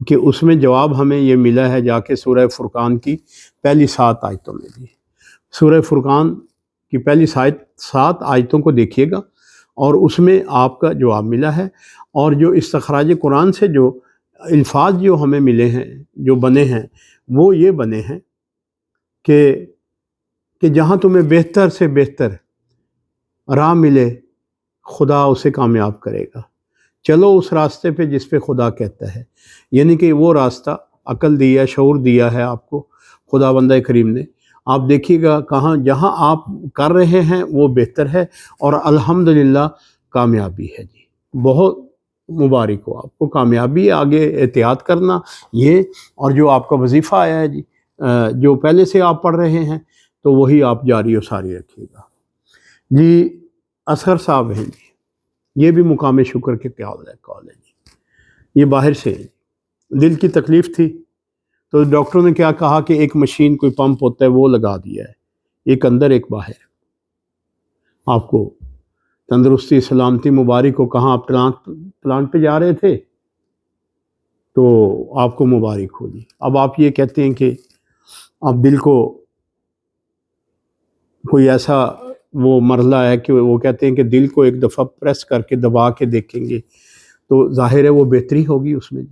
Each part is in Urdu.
کہ اس میں جواب ہمیں یہ ملا ہے جا کے سورہ فرقان کی پہلی 7 آیتوں میں بھی۔ سورہ فرقان کی پہلی 7 آیتوں کو دیکھیے گا اور اس میں آپ کا جواب ملا ہے، اور جو استخراج قرآن سے جو الفاظ جو ہمیں ملے ہیں، جو بنے ہیں، وہ یہ بنے ہیں کہ جہاں تمہیں بہتر سے بہتر راہ ملے خدا اسے کامیاب کرے گا، چلو اس راستے پہ جس پہ خدا کہتا ہے، یعنی کہ وہ راستہ عقل دیا، شعور دیا ہے آپ کو خدا بندہ کریم نے۔ آپ دیکھیے گا کہاں جہاں آپ کر رہے ہیں وہ بہتر ہے، اور الحمدللہ کامیابی ہے جی، بہت مبارک ہو آپ کو، کامیابی ہے، آگے احتیاط کرنا یہ، اور جو آپ کا وظیفہ آیا ہے جی، جو پہلے سے آپ پڑھ رہے ہیں تو وہی آپ جاری و ساری رکھیے گا جی۔ اصغر صاحب ہیں جی، یہ بھی مقام شکر کے کال ہے جی، یہ باہر سے ہے، دل کی تکلیف تھی تو ڈاکٹروں نے کیا کہا کہ ایک مشین کوئی پمپ ہوتا ہے وہ لگا دیا ہے، ایک اندر ایک باہر، آپ کو تندرستی سلامتی مبارک ہو۔ کہاں آپ پلانٹ پہ جا رہے تھے تو آپ کو مبارک ہو جی۔ اب آپ یہ کہتے ہیں کہ اب دل کو کوئی ایسا وہ مرحلہ ہے کہ وہ کہتے ہیں کہ دل کو ایک دفعہ پریس کر کے دبا کے دیکھیں گے تو ظاہر ہے وہ بہتری ہوگی، اس میں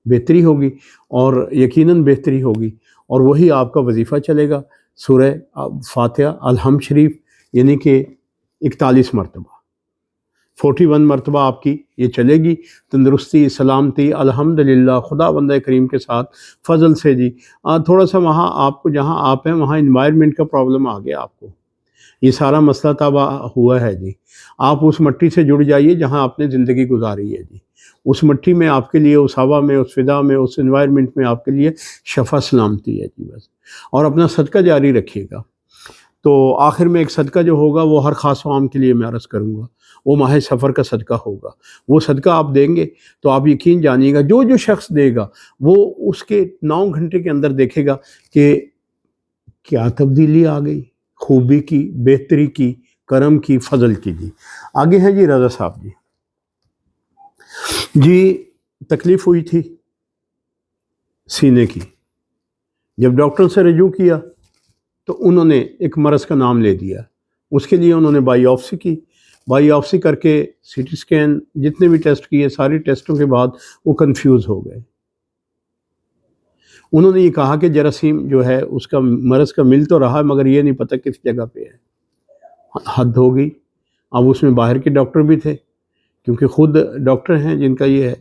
بہتری ہوگی، اور یقیناً بہتری ہوگی، اور وہی آپ کا وظیفہ چلے گا، سورہ فاتحہ الحمد شریف، یعنی کہ 41 مرتبہ، 41 مرتبہ آپ کی یہ چلے گی، تندرستی سلامتی الحمدللہ خدا بندہ کریم کے ساتھ فضل سے جی۔ تھوڑا سا وہاں آپ کو جہاں آپ ہیں وہاں انوائرمنٹ کا پرابلم آ گیا آپ کو، یہ سارا مسئلہ تباہ ہوا ہے جی۔ آپ اس مٹی سے جڑ جائیے جہاں آپ نے زندگی گزاری ہے جی، اس مٹی میں آپ کے لیے، اس ہوا میں، اس فضا میں، اس انوائرمنٹ میں آپ کے لیے شفا سلامتی ہے جی بس، اور اپنا صدقہ جاری رکھیے گا۔ تو آخر میں ایک صدقہ جو ہوگا وہ ہر خاص و عام کے لیے میں عرض کروں گا، وہ ماہ سفر کا صدقہ ہوگا۔ وہ صدقہ آپ دیں گے تو آپ یقین جانیے گا جو شخص دے گا وہ اس کے 9 گھنٹے کے اندر دیکھے گا کہ کیا تبدیلی آ گئی، خوبی کی، بہتری کی، کرم کی، فضل کی جی۔ آگے ہیں جی رضا صاحب جی، تکلیف ہوئی تھی سینے کی، جب ڈاکٹر سے رجوع کیا تو انہوں نے ایک مرض کا نام لے دیا، اس کے لیے انہوں نے بائیوپسی کی، بائیوپسی کر کے سی ٹی اسکین جتنے بھی ٹیسٹ کیے، سارے ٹیسٹوں کے بعد وہ کنفیوز ہو گئے۔ انہوں نے یہ کہا کہ جراثیم جو ہے اس کا مرض کا مل تو رہا ہے مگر یہ نہیں پتہ کس جگہ پہ ہے، حد ہو گئی۔ اب اس میں باہر کے ڈاکٹر بھی تھے، کیونکہ خود ڈاکٹر ہیں جن کا یہ ہے،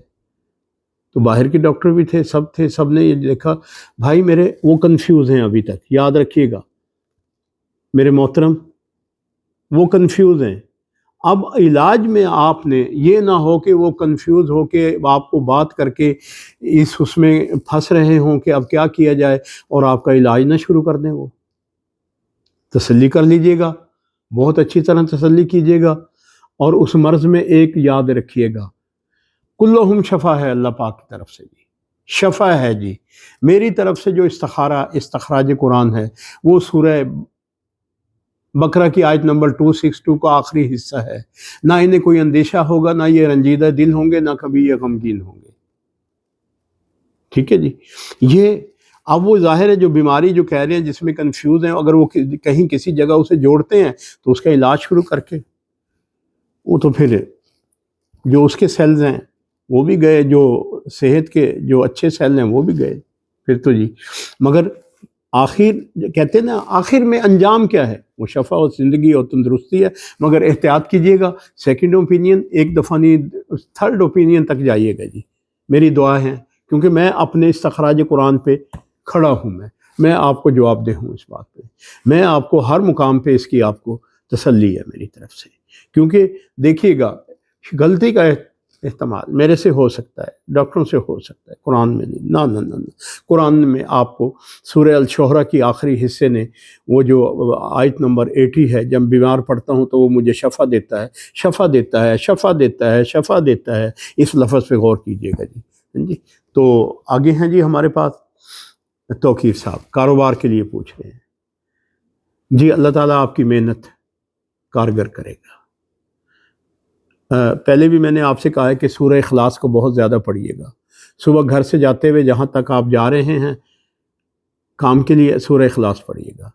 تو باہر کے ڈاکٹر بھی تھے، سب نے یہ دیکھا بھائی میرے وہ کنفیوز ہیں ابھی تک، یاد رکھیے گا میرے محترم، وہ کنفیوز ہیں۔ اب علاج میں آپ نے یہ نہ ہو کہ وہ کنفیوز ہو کے آپ کو بات کر کے اس میں پھنس رہے ہوں کہ اب کیا کیا جائے اور آپ کا علاج نہ شروع کر دیں۔ وہ تسلی کر لیجئے گا، بہت اچھی طرح تسلی کیجئے گا، اور اس مرض میں ایک یاد رکھیے گا، کلہم شفا ہے اللہ پاک کی طرف سے جی، شفا ہے جی۔ میری طرف سے جو استخراج قرآن ہے وہ سورہ بقرہ کی آیت نمبر 262 کا آخری حصہ ہے، نہ انہیں کوئی اندیشہ ہوگا، نہ یہ رنجیدہ دل ہوں گے، نہ کبھی یہ غمگین ہوں گے۔ ٹھیک ہے جی، یہ اب وہ ظاہر ہے جو بیماری جو کہہ رہے ہیں جس میں کنفیوز ہیں، اگر وہ کہیں کسی جگہ اسے جوڑتے ہیں تو اس کا علاج شروع کر کے وہ تو پھر جو اس کے سیلز ہیں وہ بھی گئے، جو صحت کے جو اچھے سیل ہیں وہ بھی گئے پھر تو جی۔ مگر آخر کہتے ہیں نا، آخر میں انجام کیا ہے؟ وہ شفا اور زندگی اور تندرستی ہے، مگر احتیاط کیجئے گا، سیکنڈ اوپینین ایک دفعہ نہیں، تھرڈ اوپینین تک جائیے گا جی، میری دعا ہے، کیونکہ میں اپنے استخراج قرآن پہ کھڑا ہوں، میں آپ کو جواب دہ ہوں اس بات پہ، میں آپ کو ہر مقام پہ اس کی آپ کو تسلی ہے میری طرف سے، کیونکہ دیکھیے گا غلطی کا احتمال میرے سے ہو سکتا ہے، ڈاکٹروں سے ہو سکتا ہے، قرآن میں نہیں، نہ قرآن میں آپ کو سورہ الشعراء کی آخری حصے نے وہ جو آیت نمبر 80 ہے، جب بیمار پڑتا ہوں تو وہ مجھے شفا دیتا ہے، شفا دیتا ہے، شفا دیتا ہے، شفا دیتا ہے، اس لفظ پہ غور کیجئے گا جی۔ تو آگے ہیں جی ہمارے پاس توقیر صاحب، کاروبار کے لیے پوچھ رہے ہیں جی، اللہ تعالیٰ آپ کی محنت کارگر کرے گا۔ پہلے بھی میں نے آپ سے کہا ہے کہ سورہ اخلاص کو بہت زیادہ پڑھیے گا، صبح گھر سے جاتے ہوئے جہاں تک آپ جا رہے ہیں کام کے لیے سورہ اخلاص پڑھیے گا.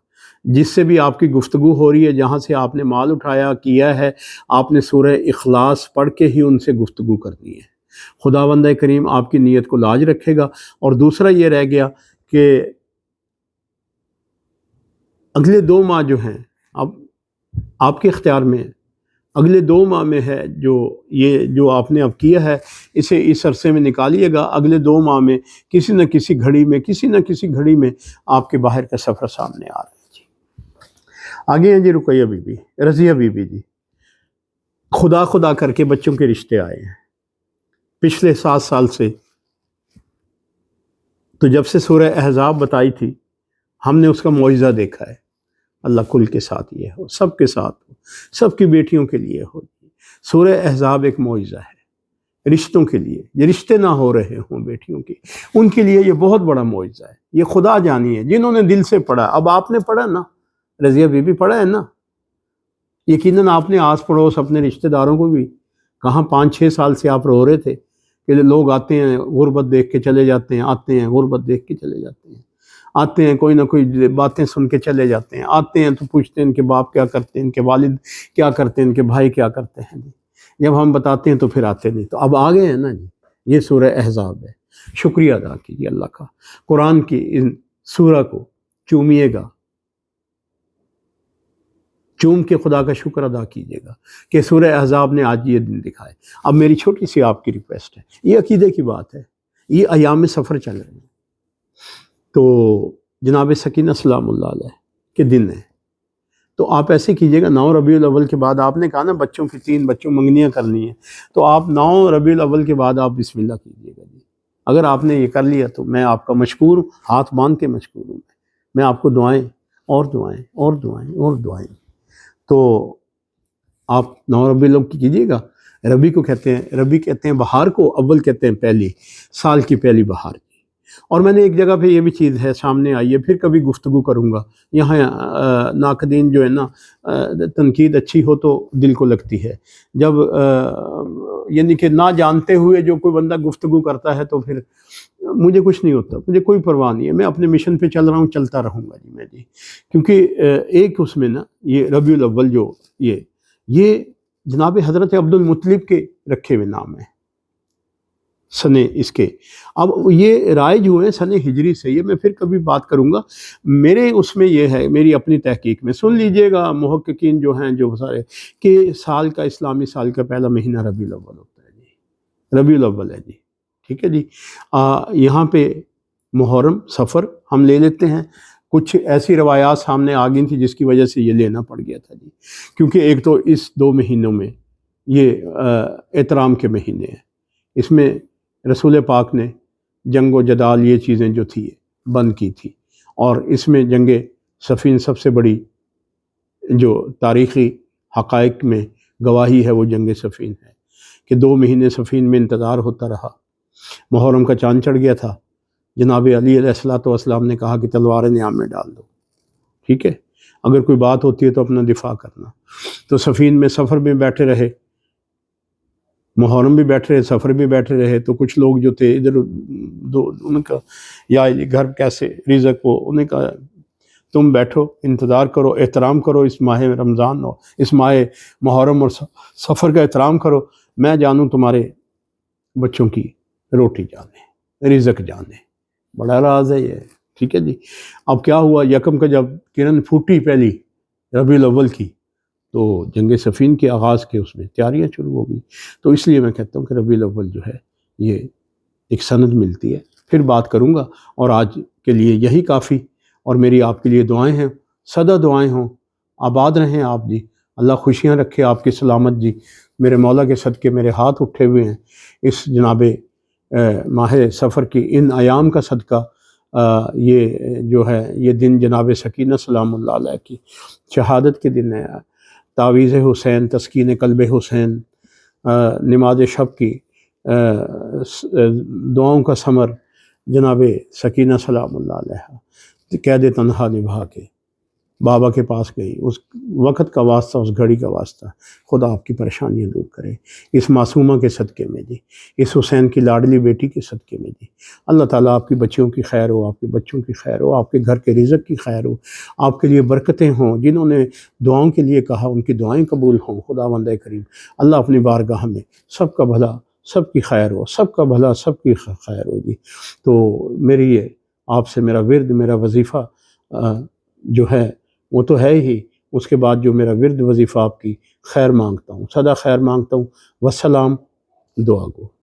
جس سے بھی آپ کی گفتگو ہو رہی ہے، جہاں سے آپ نے مال اٹھایا کیا ہے، آپ نے سورہ اخلاص پڑھ کے ہی ان سے گفتگو کرنی ہے. خداوند کریم آپ کی نیت کو لاج رکھے گا. اور دوسرا یہ رہ گیا کہ اگلے 2 ماہ جو ہیں اب آپ کے اختیار میں ہیں. اگلے 2 ماہ میں ہے جو آپ نے اب کیا ہے، اسے اس عرصے میں نکالیے گا. اگلے 2 ماہ میں کسی نہ کسی گھڑی میں آپ کے باہر کا سفر سامنے آ رہا ہے. جی آگے ہیں جی رقیہ بی بی، رضیہ بی بی. جی خدا کر کے بچوں کے رشتے آئے ہیں پچھلے 7 سال سے. تو جب سے سورہ احزاب بتائی تھی ہم نے اس کا معجزہ دیکھا ہے. اللہ کل کے ساتھ یہ ہو، سب کے ساتھ ہو، سب کی بیٹیوں کے لیے ہو. سورہ احزاب ایک معجزہ ہے رشتوں کے لیے. یہ رشتے نہ ہو رہے ہوں بیٹیوں کے، ان کے لیے یہ بہت بڑا معجزہ ہے. یہ خدا جانی ہے جنہوں نے دل سے پڑھا. اب آپ نے پڑھا نا، رضیہ بی بی پڑھا ہے نا، یقیناً آپ نے آس پڑوس اپنے رشتہ داروں کو بھی کہاں 5-6 سال سے آپ رو رہے تھے کہ لوگ آتے ہیں غربت دیکھ کے چلے جاتے ہیں، آتے ہیں غربت دیکھ کے چلے جاتے ہیں، آتے ہیں کوئی نہ کوئی باتیں سن کے چلے جاتے ہیں، آتے ہیں تو پوچھتے ہیں ان کے باپ کیا کرتے ہیں، ان کے والد کیا کرتے ہیں، ان کے بھائی کیا کرتے ہیں. جب ہم بتاتے ہیں تو پھر آتے نہیں. تو اب آگے ہیں نا جی، یہ سورہ احزاب ہے. شکریہ ادا کیجیے اللہ کا. قرآن کی ان سورہ کو چومیے گا، چوم کے خدا کا شکر ادا کیجیے گا کہ سورہ احزاب نے آج یہ دن دکھائے. اب میری چھوٹی سی آپ کی ریکویسٹ ہے، یہ عقیدے کی بات ہے، یہ ایام سفر چل رہے ہیں. تو جناب سکینہ سلام اللہ علیہ کے دن ہے، تو آپ ایسے کیجیے گا 9 ربیع الاول کے بعد. آپ نے کہا نا بچوں کی 3 بچوں منگنیاں کرنی ہیں، تو آپ 9 ربیع الاول کے بعد آپ بسم اللہ کیجیے گا. جی اگر آپ نے یہ کر لیا تو میں آپ کا مشکور ہوں، ہاتھ باندھ کے مشکور ہوں. میں آپ کو دعائیں اور دعائیں اور دعائیں اور دعائیں. تو آپ 9 ربیع الاول کی کیجیے گا. ربیع کو کہتے ہیں، ربیع کہتے ہیں بہار کو، اول کہتے ہیں پہلی، سال کی پہلی بہار. اور میں نے ایک جگہ پہ یہ بھی چیز ہے سامنے آئی ہے، پھر کبھی گفتگو کروں گا. یہاں ناقدین جو ہے نا، تنقید اچھی ہو تو دل کو لگتی ہے. جب یعنی کہ نہ جانتے ہوئے جو کوئی بندہ گفتگو کرتا ہے تو پھر مجھے کچھ نہیں ہوتا، مجھے کوئی پرواہ نہیں ہے. میں اپنے مشن پہ چل رہا ہوں، چلتا رہوں گا جی میں. جی کیونکہ ایک اس میں نا یہ ربیع الاول جو یہ جناب حضرت عبد المطلب کے رکھے ہوئے نام ہیں سنے اس کے. اب یہ رائج ہوئے سن ہجری سے، یہ میں پھر کبھی بات کروں گا. میرے اس میں یہ ہے، میری اپنی تحقیق میں سن لیجئے گا محققین جو ہیں جو سارے، کہ سال کا اسلامی سال کا پہلا مہینہ ربیع الاول ہوتا ہے جی، ربیع الاول ہے جی. ٹھیک ہے جی. یہاں پہ محرم صفر ہم لے لیتے ہیں. کچھ ایسی روایات سامنے آ گئی تھی جس کی وجہ سے یہ لینا پڑ گیا تھا جی، کیونکہ ایک تو اس 2 مہینوں میں یہ احترام کے مہینے ہیں. اس میں رسول پاک نے جنگ و جدال یہ چیزیں جو تھی بند کی تھی. اور اس میں جنگ صفین سب سے بڑی جو تاریخی حقائق میں گواہی ہے وہ جنگ صفین ہے کہ 2 مہینے صفین میں انتظار ہوتا رہا. محرم کا چاند چڑھ گیا تھا. جناب علی علیہ الصلوۃ والسلام نے کہا کہ تلواریں نیام میں ڈال دو. ٹھیک ہے، اگر کوئی بات ہوتی ہے تو اپنا دفاع کرنا. تو صفین میں سفر میں بیٹھے رہے، محرم بھی بیٹھے رہے، سفر بھی بیٹھے رہے. تو کچھ لوگ جو تھے ادھر انہوں نے کہا یا گھر کیسے رزق ہو، انہوں نے کہا تم بیٹھو، انتظار کرو، احترام کرو اس ماہ رمضان اور اس ماہ محرم اور سفر کا احترام کرو. میں جانوں تمہارے بچوں کی روٹی جانے، رزق جانے. بڑا راز ہے یہ. ٹھیک ہے جی. اب کیا ہوا، یکم کا جب کرن پھوٹی پہلی ربیع الاول کی تو جنگ صفین کے آغاز کے اس میں تیاریاں شروع ہو گئی. تو اس لیے میں کہتا ہوں کہ ربیع الاول جو ہے یہ ایک سند ملتی ہے. پھر بات کروں گا، اور آج کے لیے یہی کافی. اور میری آپ کے لیے دعائیں ہیں، سدا دعائیں ہوں. آباد رہیں آپ جی، اللہ خوشیاں رکھے آپ کی سلامت جی. میرے مولا کے صدقے میرے ہاتھ اٹھے ہوئے ہیں اس جناب ماہ سفر کی ان ایام کا صدقہ. یہ جو ہے یہ دن جناب سکینہ سلام اللہ علیہ کی شہادت کے دن ہے. تعویذ حسین، تسکین قلب حسین، نماز شب کی دعاؤں کا ثمر جناب سکینہ سلام اللہ علیہ قید تنہا نبھا کے بابا کے پاس گئی، اس وقت کا واسطہ، اس گھڑی کا واسطہ، خدا آپ کی پریشانیاں دور کرے اس معصومہ کے صدقے میں جی، اس حسین کی لاڈلی بیٹی کے صدقے میں جی۔ اللہ تعالیٰ آپ کی بچیوں کی خیر ہو، آپ کے بچوں کی خیر ہو، آپ کے گھر کے رزق کی خیر ہو، آپ کے لیے برکتیں ہوں، جنہوں نے دعاؤں کے لیے کہا ان کی دعائیں قبول ہوں۔ خداوند کریم اللہ اپنی بارگاہ میں سب کا بھلا، سب کی خیر ہو، سب کا بھلا، سب کی خیر ہو جی۔ تو میری یہ آپ سے میرا ورد، میرا وظیفہ جو ہے وہ تو ہے ہی، اس کے بعد جو میرا ورد وظیفہ آپ کی خیر مانگتا ہوں، سدا خیر مانگتا ہوں۔ والسلام، دعا گو۔